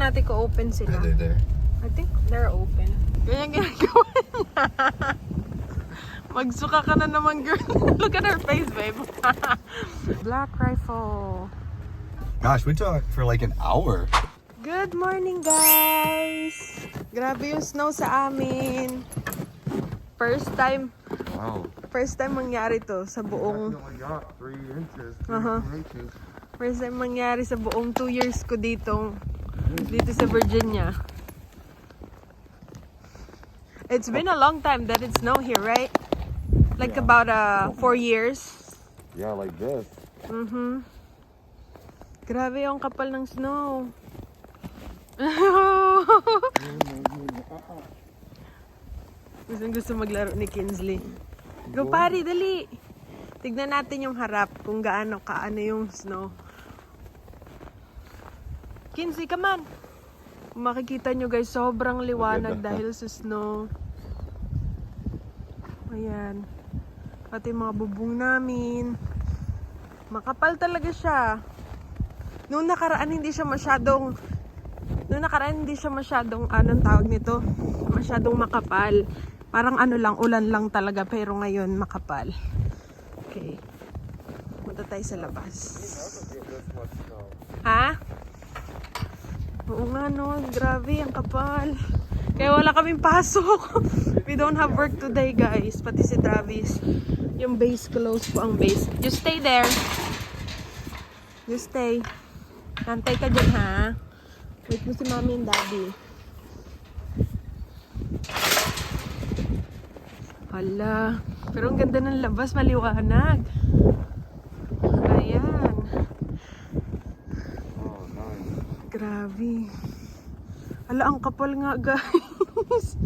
natin kung open sila. Are they there? I think they're open. Ganyan ginagawa niya. Magsuka ka na naman, girl. Look at her face, babe. Black Rifle. Gosh, we talked for like an hour. Good morning, guys! Grabe yung snow sa amin. First time mangyari to sa buong... got 3 inches, inches. First time mangyari sa buong 2 years ko dito sa Virginia. It's been a long time that it snowed here, right? Like about 4 years. Yeah, like this. Grabe yung kapal ng snow. Gusto maglaro ni Kinsley. Go pari, dali! Tignan natin yung harap kung kaano yung snow. Kinsley, come on! Kung makikita nyo guys, sobrang liwanag dahil sa snow. Ayan. Pati mga bubong namin. Makapal talaga siya. Noong nakaraan hindi siya masyadong anong tawag nito? Masyadong makapal. Parang ulan lang talaga, pero ngayon makapal. Okay. Punta tayo sa labas. Ha? Oo nga no, grabe, ang kapal. Kaya wala kaming pasok. We don't have work today, guys. Pati si Travis. Yung base, close po ang base. You stay there. You stay. Nantay ka dyan, ha? Wait mo si Mommy and Daddy. Hala. Pero ang ganda ng labas, maliwanag. Ayan. Oh, nice. Grabe. Hala, ang kapal nga, guys.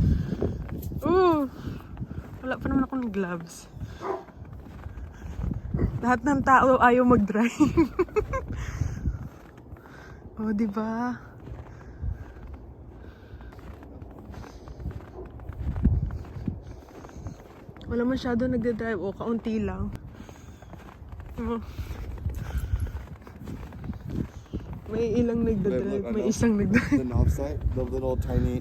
Wala pa naman akong gloves. Lahat ng tao ayaw mag-drive. Oh, diba? Wala masyado nagde-drive. O, kaunti lang. May ilang nagde-drive. May isang nagde-drive. The knob side, the little tiny,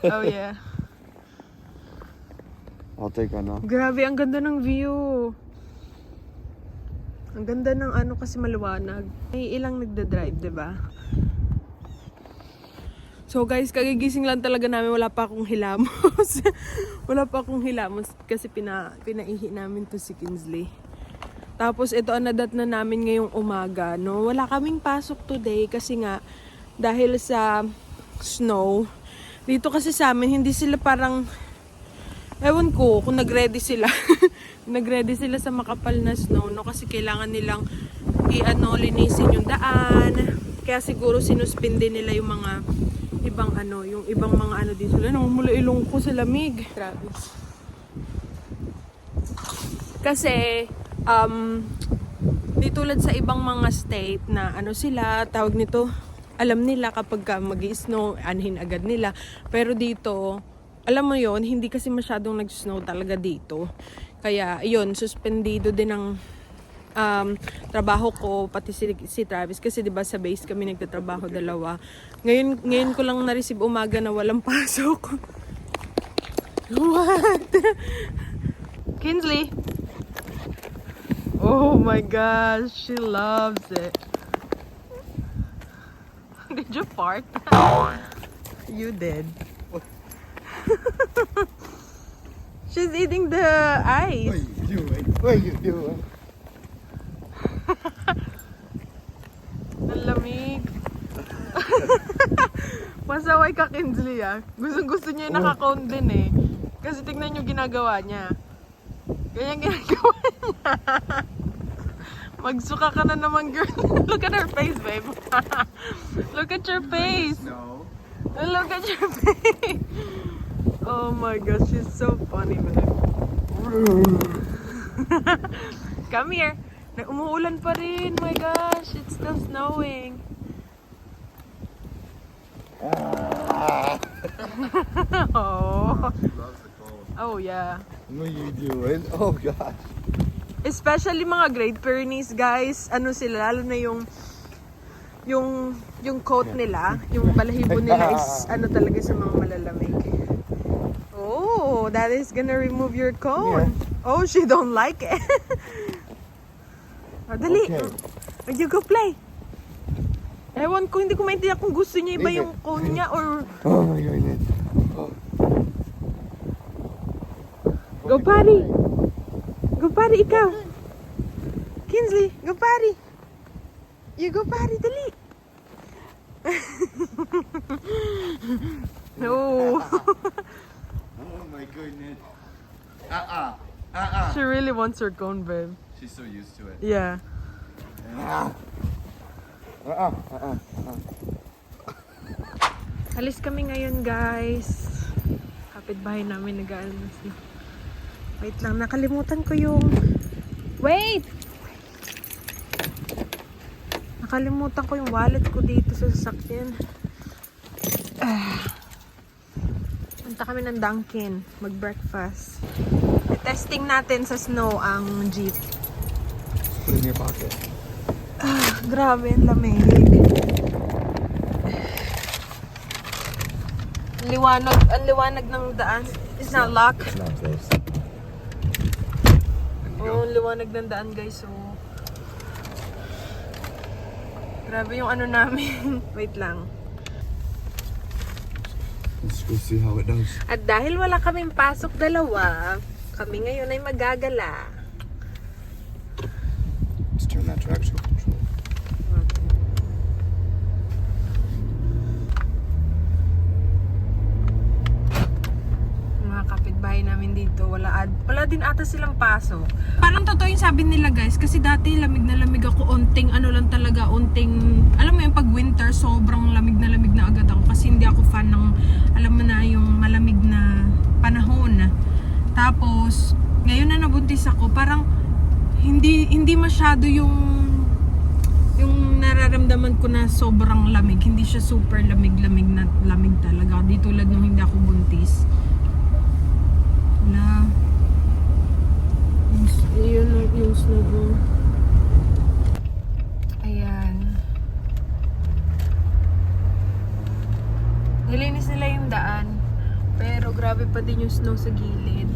Oh, yeah. I'll take one now. Grabe, ang ganda ng view. Ang ganda ng kasi maliwanag. May ilang nagde-drive, 'di ba? So guys, kagigising lang talaga namin, wala pa akong hilamos. Wala pa akong hilamos kasi pinaihi namin to si Kinsley. Tapos ito nadat na namin ngayong umaga, no. Wala kaming pasok today kasi nga dahil sa snow. Dito kasi sa amin hindi sila parang ewan ko kung nagready sila. Nagready sila sa makapal na snow, no, kasi kailangan nilang linisin yung daan. Kaya siguro sinuspindi nila yung mga ibang mga dito. Mula ilong ko sa lamig. Travis. Kasi di tulad sa ibang mga state na sila tawag nito, alam nila kapag mag-i-snow, anhin agad nila. Pero dito, alam mo yon, hindi kasi masyadong nag-snow talaga dito. Kaya, yun, suspendido din ang trabaho ko, pati si Travis. Kasi diba sa base kami nagtatrabaho dalawa. Ngayon ko lang na-receive umaga na walang pasok. What? Kinsley? Oh my gosh, she loves it. Did you fart? You did. She's eating the ice. What are you doing? Ang lamig. Pasaway ka, Kinsley, ah. Gusto niya yung naka-cone din, eh. Kasi tignan yung ginagawa niya. Ganyan ginagawa niya. Magsuka ka na naman, girl. Look at her face, babe. Look at your face. No. Look at your face. Oh my gosh, she's so funny, babe. Come here. Umuulan pa rin. My gosh, it's still snowing. Oh. Oh yeah. What are you doing? Oh gosh. Especially mga Great Pyrenees, guys. Sila, lalo na yung yung coat nila, yung balahibo nila is ano talaga sa mga malalamig. Oh, that is gonna remove your cone. Oh, she don't like it. Oh, dali. Okay. You go play. Ewan ko, hindi ko maintindihan kung gusto niya iba yung cone niya or... Oh my goodness. Go party! Go party, ikaw! Kinsley, go party! You go party, dali! No! Oh my goodness. She really wants her cone, babe. She's so used to it. Yeah. Alis kami ngayon, guys. Kapitbahay namin nag-aalmas na. Wait lang, nakalimutan ko yung... Wait! Nakalimutan ko yung wallet ko dito sa sasakyan. Punta kami ng Dunkin, mag-breakfast. Testing natin sa snow ang jeep. Put it in your pocket. Grabe, ang lamig. Ang liwanag ng daan. It's not locked. It's not close. Oh, ang liwanag ng daan, guys. So, grabe yung ano namin. Wait lang. Let's go see how it does. At dahil wala kaming pasok dalawa, kami ngayon ay magagala. Let's turn that traction control. Mga kapitbahay namin dito, wala din ata silang pasok. Parang totoo yung sabi nila, guys, kasi dati lamig na lamig ako, onting ano lang talaga, onting, alam mo yung pag winter, sobrang lamig na agad ako kasi hindi ako fan ng, alam mo na, yung malamig na panahon. Tapos, ngayon na nabuntis ako, parang hindi masyado yung nararamdaman ko na sobrang lamig. Hindi siya super lamig na lamig talaga. Di tulad nung hindi ako buntis. Wala. Yun yung snow. Ayan. Nilinis nila yung daan. Pero grabe pa din yung snow sa gilid.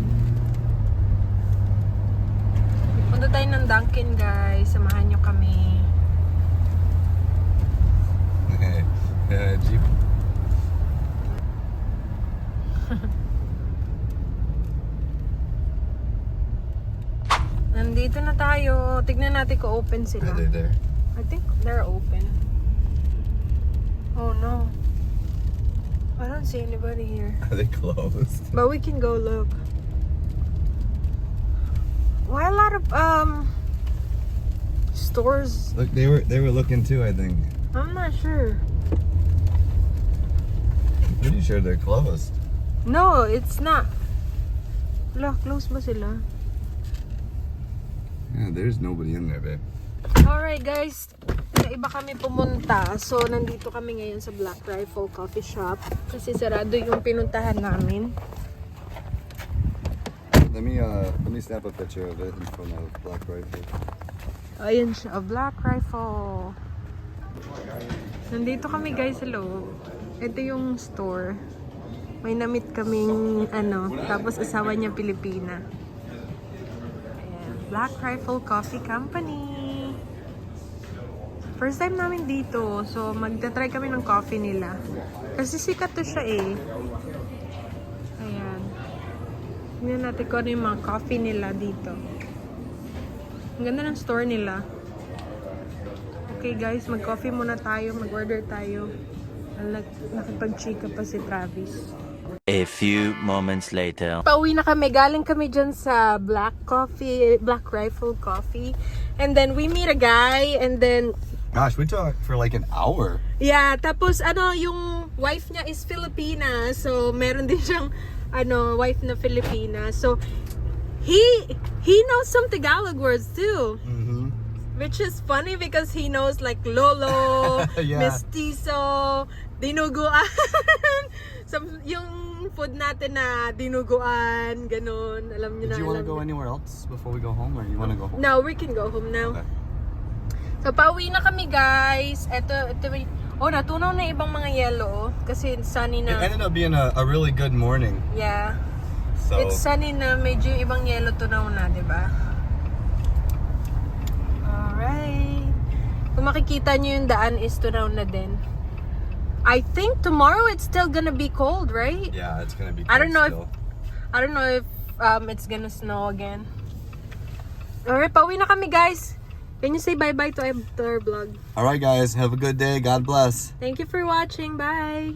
Punta tayo ng Dunkin, guys. Samahan nyo kami. Jeep. Nandito na tayo. Tignan natin kung open sila. Are they there? I think they're open. Oh no. I don't see anybody here. Are they closed? But we can go look. Why a lot of stores? Look, they were looking too, I think. I'm not sure. I'm pretty sure they're closed. No, it's not. Wala, close ba sila? Yeah, there's nobody in there, babe. Alright, guys. Sa iba kami pumunta. So, nandito kami ngayon sa Black Rifle Coffee Shop. Kasi sarado yung pinuntahan namin. Let me snap a picture of it in front of Black Rifle. Ayan siya, Black Rifle. Nandito kami, guys, sa loob. Ito yung store. May na-meet kaming tapos asawa niya Pilipina. Ayan, Black Rifle Coffee Company. First time namin dito. So, magta-try kami ng coffee nila. Kasi sikat to siya eh. Ayan. Tingnan natin kung ano yung mga coffee nila dito. Ang ganda ng store nila. Okay guys, mag-coffee muna tayo. Mag-order tayo. Nakipag-chika pa si Travis. A few moments later. Pauwi na kami. Galing kami dyan sa Black Rifle Coffee. And then we meet a guy. And then Gosh, we talked for like an hour. yeah, tapos yung wife niya is Filipina. So meron din siyang wife na Filipina. So he knows some Tagalog words too. Mm-hmm. Which is funny because he knows like lolo, Yeah. mestizo, dinuguan. Yung food natin na dinuguan, ganun. Alam niyo na. Did you want to alam go niyo. anywhere else before we go home, or you want to go home? No, we can go home now. Okay. So, pauwi na kami, guys. Ito, Oh, natunaw na ibang mga yellow. Kasi sunny It na. ended up being a really good morning. Yeah. So It's sunny na. Medyo yung ibang yellow tunaw na, diba? Alright. Kung makikita nyo yung daan is tunaw na din. I think tomorrow it's still gonna be cold, right? yeah, it's gonna be. I don't know still. I don't know if it's gonna snow again. Alright, pauwi na kami, guys. Can you say bye-bye to our vlog? All right, guys. Have a good day. God bless. Thank you for watching. Bye!